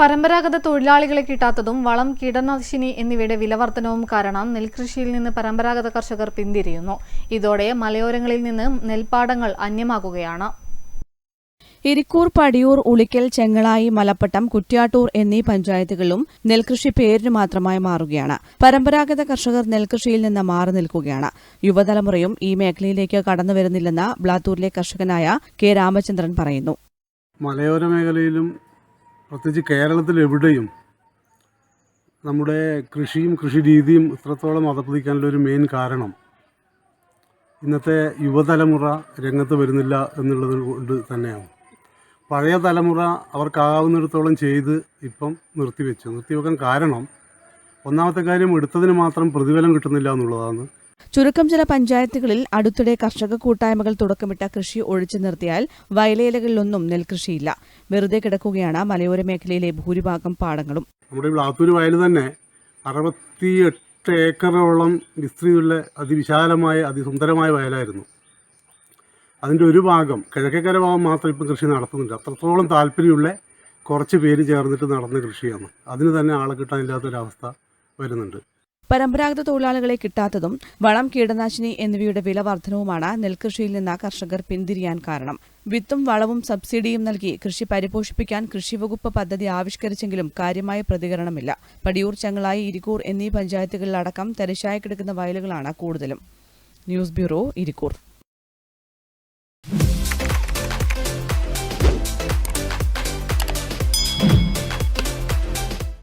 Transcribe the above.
പരമ്പരാഗത തൊഴിലാളികളെ കിട്ടാത്തതും വളം, കീടനാശിനി എന്നിവയുടെ വിലവർധനവും കാരണം നെൽകൃഷിയിൽ നിന്ന് പരമ്പരാഗത കർഷകർ പിന്തിരിയുന്നു. ഇതോടെ മലയോരങ്ങളിൽ നിന്ന് നെൽപ്പാടങ്ങൾ അന്യമാകുകയാണ്. ഇരിക്കൂർ, പടിയൂർ, ഉളിക്കൽ, ചെങ്ങളായി, മലപ്പട്ടം, കുറ്റ്യാട്ടൂർ എന്നീ പഞ്ചായത്തുകളിലും നെൽകൃഷി പേരിന് മാത്രമായി മാറുകയാണ്. പരമ്പരാഗത കർഷകർ നെൽകൃഷിയിൽ നിന്ന് മാറി നിൽക്കുകയാണ്. യുവതലമുറയും ഈ മേഖലയിലേക്ക് കടന്നുവരുന്നില്ലെന്ന് ബ്ലാത്തൂരിലെ കർഷകനായ കെ രാമചന്ദ്രൻ പറയുന്നു. മലയോര മേഖലയിലും പ്രത്യേകിച്ച് കേരളത്തിൽ എവിടെയും നമ്മുടെ കൃഷിയും കൃഷിരീതിയും ഇത്രത്തോളം അധപ്പതിക്കാനുള്ള ഒരു മെയിൻ കാരണം ഇന്നത്തെ യുവതലമുറ രംഗത്ത് വരുന്നില്ല എന്നുള്ളത് കൊണ്ട് തന്നെയാണ്. പഴയ തലമുറ അവർക്കാവുന്നിടത്തോളം ചെയ്ത് ഇപ്പം നിർത്തിവെക്കാൻ കാരണം ഒന്നാമത്തെ കാര്യം എടുത്തതിന് മാത്രം പ്രതിഫലം കിട്ടുന്നില്ല എന്നുള്ളതാണ്. ചുരുക്കം ചില പഞ്ചായത്തുകളിൽ അടുത്തിടെ കർഷക കൂട്ടായ്മകൾ തുടക്കമിട്ട കൃഷി ഒഴിച്ചു നിർത്തിയാൽ വയലേലകളിലൊന്നും നെൽകൃഷിയില്ല. വെറുതെ കിടക്കുകയാണ് മലയോര മേഖലയിലെ ഭൂരിഭാഗം പാടങ്ങളും. നമ്മുടെ ബ്ലാത്തൂർ വയൽ തന്നെ 68 ഏക്കറോളം വിസ്തൃതിയുള്ള അതിവിശാലമായ അതിസുന്ദരമായ വയലായിരുന്നു. അതിൻ്റെ ഒരു ഭാഗം, കിഴക്കേക്കര ഭാഗം മാത്രം ഇപ്പം കൃഷി നടത്തുന്നുണ്ട്. അത്രത്തോളം താല്പര്യമുള്ള കുറച്ച് പേര് ചേർന്നിട്ട് നടന്ന കൃഷിയാണ്. അതിന് തന്നെ ആളെ കിട്ടാനില്ലാത്തൊരവസ്ഥ വരുന്നുണ്ട്. പരമ്പരാഗത തൊഴിലാളികളെ കിട്ടാത്തതും വളം, കീടനാശിനി എന്നിവയുടെ വില വർധനവുമാണ് നെൽകൃഷിയിൽ നിന്ന് കർഷകർ പിന്തിരിയാൻ കാരണം. വിത്തും വളവും സബ്സിഡിയും നൽകി കൃഷി പരിപോഷിപ്പിക്കാൻ കൃഷിവകുപ്പ് പദ്ധതി ആവിഷ്കരിച്ചെങ്കിലും കാര്യമായ പ്രതികരണമില്ല. പടിയൂർ, ചെങ്ങളായി, ഇരിക്കൂർ എന്നീ പഞ്ചായത്തുകളിലടക്കം തരിശായി കിടക്കുന്ന വയലുകളാണ് കൂടുതലും. News bureau, Irikkur.